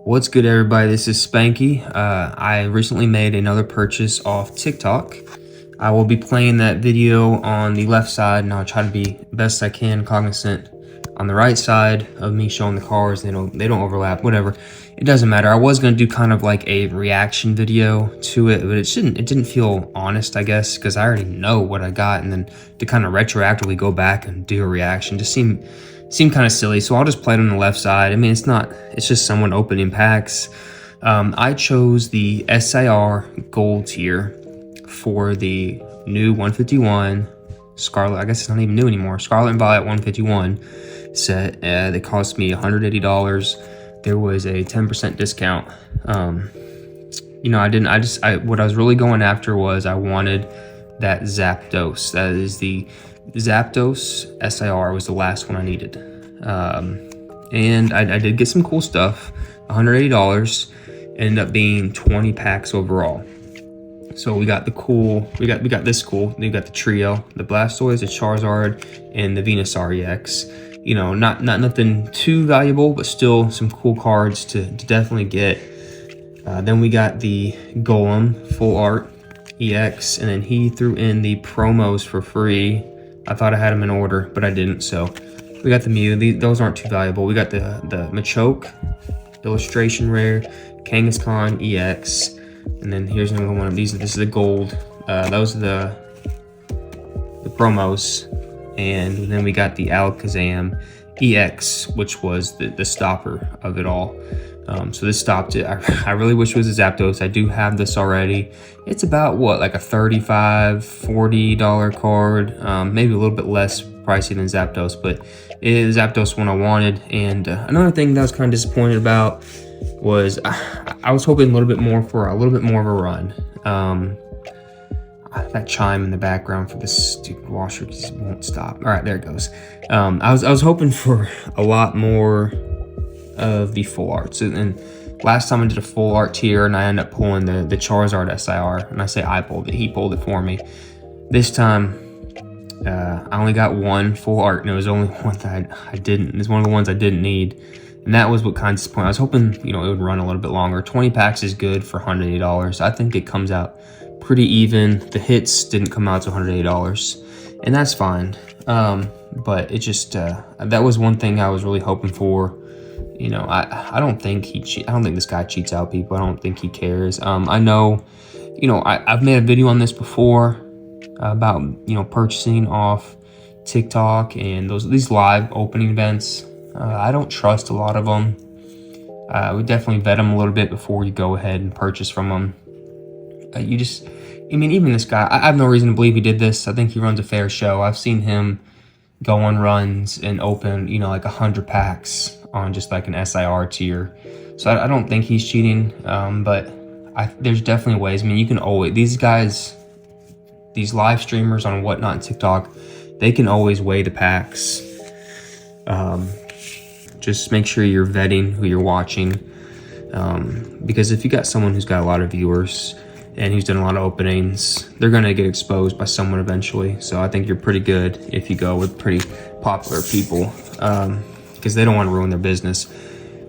What's good, everybody? This is Spanky. I recently made another purchase off TikTok. I will be playing that video on the left side, and I'll try to be best I can cognizant on the right side of me showing the cars. They don't overlap, whatever. It doesn't matter. I was gonna do kind of like a reaction video to it, but it didn't feel honest, I guess, because I already know what I got, and then to kind of retroactively go back and do a reaction just seemed kind of silly. So I'll just play it on the left side. I mean, it's just someone opening packs. I chose the SIR gold tier for the new 151 Scarlet. I guess it's not even new anymore. Scarlet and Violet 151 set. They cost me $180. There was a 10% discount. What I was really going after was I wanted that Zapdos. That is the Zapdos SIR was the last one I needed. And I did get some cool stuff. $180 ended up being 20 packs overall. So we got this cool. We got the trio, the Blastoise, the Charizard, and the Venusaur EX. You know, not nothing too valuable, but still some cool cards to definitely get. Then we got the Golem Full Art EX, and then he threw in the promos for free. I thought I had them in order, but I didn't. So we got the Mew. Those aren't too valuable. We got the Machoke illustration rare, Kangaskhan EX, and then here's another one of these. This is the gold. Those are the promos. And then we got the Alakazam EX, which was the stopper of it all. So this stopped it. I really wish it was a Zapdos. I do have this already. It's about what, like a $35, $40 card, maybe a little bit less pricey than Zapdos, but it is Zapdos one I wanted. And another thing that I was kind of disappointed about was I was hoping a little bit more for a little bit more of a run. That chime in the background for this stupid washer just won't stop. All right, there it goes. I was hoping for a lot more of the full arts, and last time I did a full art tier and I ended up pulling the Charizard SIR, and I say I pulled it, he pulled it for me. This time I only got one full art, and it was only one that I didn't. It's one of the ones I didn't need, and that was what kind of disappointed. I was hoping, it would run a little bit longer. 20 packs is good for $180. I think it comes out pretty even. The hits didn't come out to $180, and that's fine. But it just that was one thing I was really hoping for. I don't think I don't think this guy cheats out people. I don't think he cares. I know, I've made a video on this before about purchasing off TikTok and these live opening events. I don't trust a lot of them. We definitely vet them a little bit before you go ahead and purchase from them. Even this guy, I have no reason to believe he did this. I think he runs a fair show. I've seen him go on runs and open, like 100 packs on just like an SIR tier. So I don't think he's cheating, but there's definitely ways. You can always, these guys, these live streamers on Whatnot and TikTok, they can always weigh the packs. Just make sure you're vetting who you're watching, because if you got someone who's got a lot of viewers and who's done a lot of openings, they're gonna get exposed by someone eventually. So I think you're pretty good if you go with pretty popular people, because they don't want to ruin their business.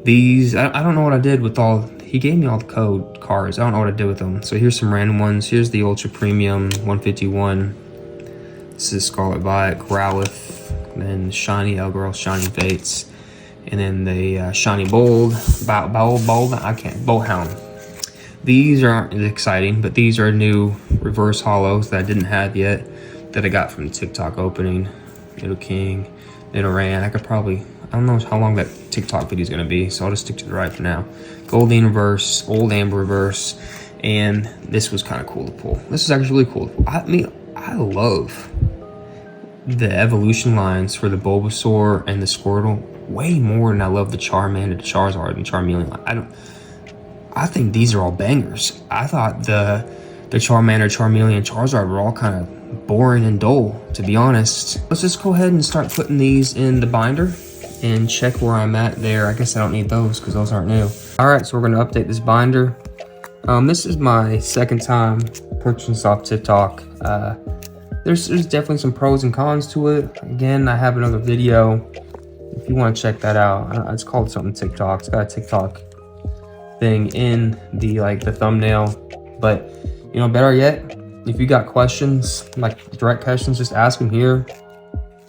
These, I don't know what I did with he gave me all the code cards. I don't know what I did with them. So here's some random ones. Here's the Ultra Premium 151. This is Scarlet Violet, Growlithe, then Shiny Elgirl, Shiny Fates, and then the Shiny Bold, Bullhound. These aren't as exciting, but these are new reverse holos that I didn't have yet, that I got from the TikTok opening. Little King, Little Ran. I don't know how long that TikTok video is going to be, so I'll just stick to the right for now. Goldeen reverse, Old Amber reverse, and this was kind of cool to pull. This is actually really cool to pull. I love the evolution lines for the Bulbasaur and the Squirtle way more than I love the Charmander, the Charizard, and Charmeleon line. I think these are all bangers. I thought the Charmander, Charmeleon, and Charizard were all kind of boring and dull, to be honest. Let's just go ahead and start putting these in the binder and check where I'm at there. I guess I don't need those because those aren't new. All right, so we're gonna update this binder. This is my second time purchasing off TikTok. There's definitely some pros and cons to it. Again, I have another video if you want to check that out. It's called something TikTok. It's got a TikTok thing in the thumbnail. But you know, better yet, if you got questions, like direct questions, just ask them here.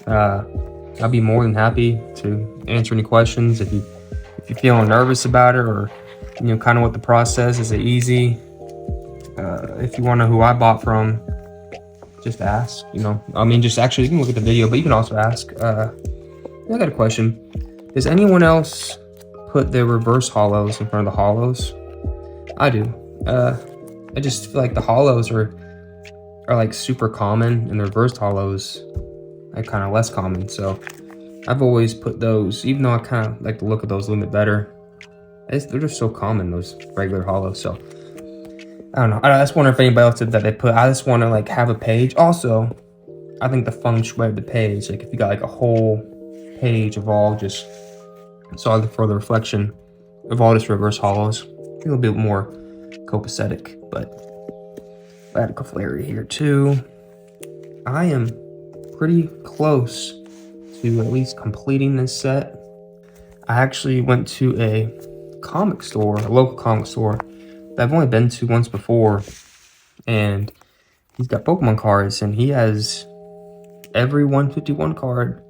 I'll be more than happy to answer any questions. If you're feeling nervous about it, or you know, kind of what the process is, it easy. If you want to know who I bought from, just ask. You know, I mean, just actually, you can look at the video, but you can also ask. I got a question. Does anyone else put their reverse hollows in front of the hollows? I do. I just feel like the hollows are like super common, and the reversed hollows are kind of less common. So I've always put those, even though I kind of like the look of those a little bit better. They're just so common, those regular hollows. So I don't know. I just wonder if anybody else did that. I just want to like have a page. Also, I think the feng shui of the page, like if you got like a whole page of all just solid for the reflection of all just reverse hollows, a little bit more copacetic. But radical flare here too. I am pretty close to at least completing this set. I actually went to a comic store, a local comic store that I've only been to once before, and he's got Pokemon cards, and he has every 151 card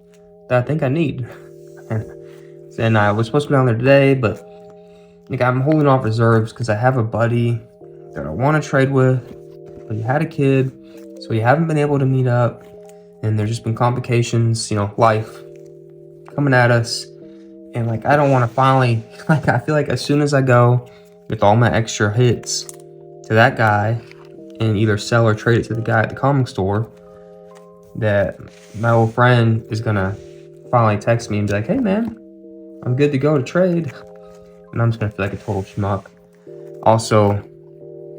that I think I need. And I was supposed to be down there today, but like I'm holding off reserves because I have a buddy that I want to trade with, but he had a kid, so we haven't been able to meet up, and there's just been complications, you know, life coming at us. And like I don't want to finally, like I feel like as soon as I go with all my extra hits to that guy and either sell or trade it to the guy at the comic store, that my old friend is gonna finally text me and be like, hey man, I'm good to go to trade. And I'm just gonna feel like a total schmuck. Also,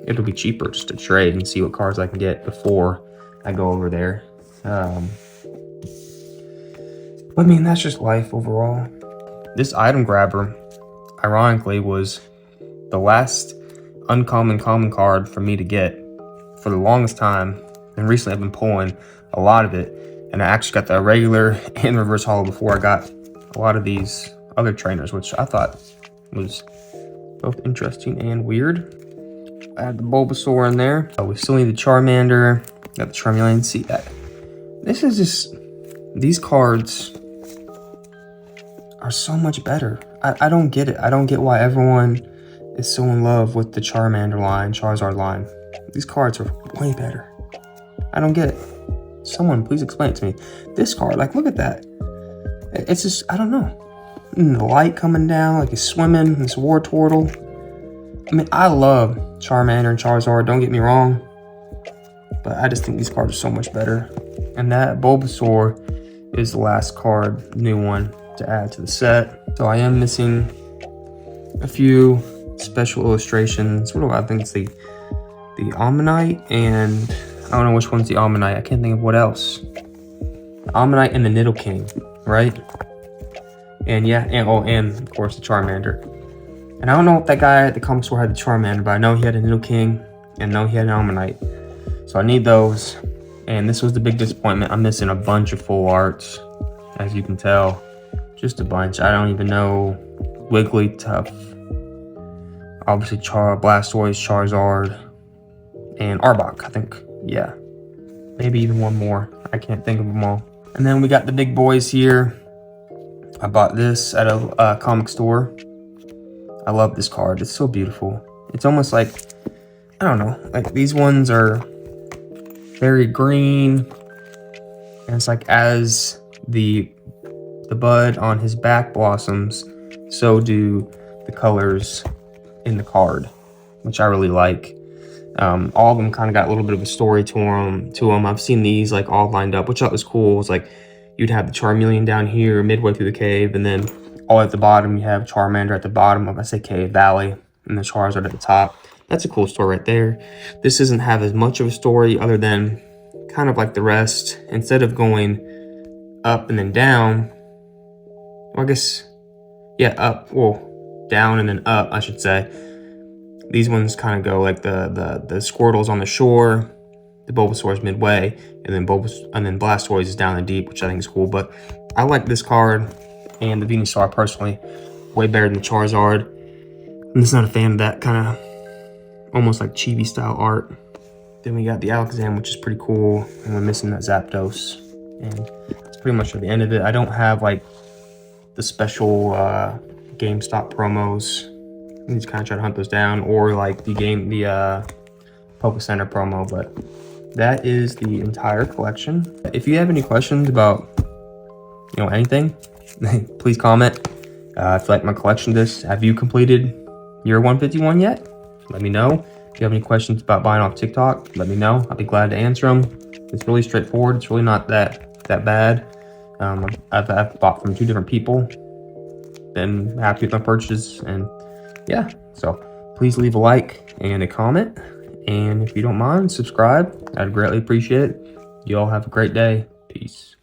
it'll be cheaper just to trade and see what cards I can get before I go over there. I mean, that's just life overall. This item grabber, ironically, was the last uncommon common card for me to get for the longest time. And recently I've been pulling a lot of it. And I actually got the regular and reverse hollow before I got a lot of these other trainers, which I thought was both interesting and weird. I had the Bulbasaur in there. We still need the Charmander. Got the Charmeleon. See that? This is just, these cards are so much better. I don't get it. I don't get why everyone is so in love with the Charmander line, Charizard line. These cards are way better. I don't get it. Someone please explain it to me. This card, like look at that. It's just, I don't know. And the light coming down, like it's swimming, this War Turtle. I mean, I love Charmander and Charizard, don't get me wrong. But I just think these cards are so much better. And that Bulbasaur is the last card, new one, to add to the set. So I am missing a few special illustrations. What do I think it's the Ammonite, and I don't know which one's the Ammonite. I can't think of what else. The Ammonite and the Nidoking, right? And yeah, and of course the Charmander. And I don't know if that guy at the comic store had the Charmander, but I know he had a Nidoking and I know he had an Ammonite. So I need those. And this was the big disappointment. I'm missing a bunch of full arts, as you can tell. Just a bunch. I don't even know. Wigglytuff. Obviously Blastoise, Charizard, and Arbok, I think. Yeah. Maybe even one more. I can't think of them all. And then we got the big boys here. I bought this at a comic store. I love this card. It's so beautiful. It's almost like, I don't know, like these ones are very green. And it's like as the bud on his back blossoms, so do the colors in the card, which I really like. All of them kind of got a little bit of a story to them. I've seen these like all lined up, which I thought was cool. It's like you'd have the Charmeleon down here midway through the cave, and then all at the bottom you have Charmander at the bottom of, I say, cave valley, and the Charizard at the top. That's a cool story right there. This doesn't have as much of a story other than kind of like the rest. Instead of going up and then down, well, I guess, yeah, up, well, down and then up, I should say. These ones kind of go like the Squirtle's on the shore, the Bulbasaur's midway, and then Blastoise is down the deep, which I think is cool. But I like this card and the Venusaur personally way better than the Charizard. I'm just not a fan of that kind of almost like chibi style art. Then we got the Alakazam, which is pretty cool, and we're missing that Zapdos. And that's pretty much at the end of it. I don't have like the special GameStop promos. I need to kind of try to hunt those down, or like the Poke Center promo, but that is the entire collection. If you have any questions about, you know, anything, please comment. If you like my collection discs, have you completed your 151 yet? Let me know. If you have any questions about buying off TikTok, let me know. I'll be glad to answer them. It's really straightforward. It's really not that bad. I've bought from 2 different people. Been happy with my purchase, and yeah. So please leave a like and a comment, and if you don't mind, subscribe. I'd greatly appreciate it. You all have a great day. Peace.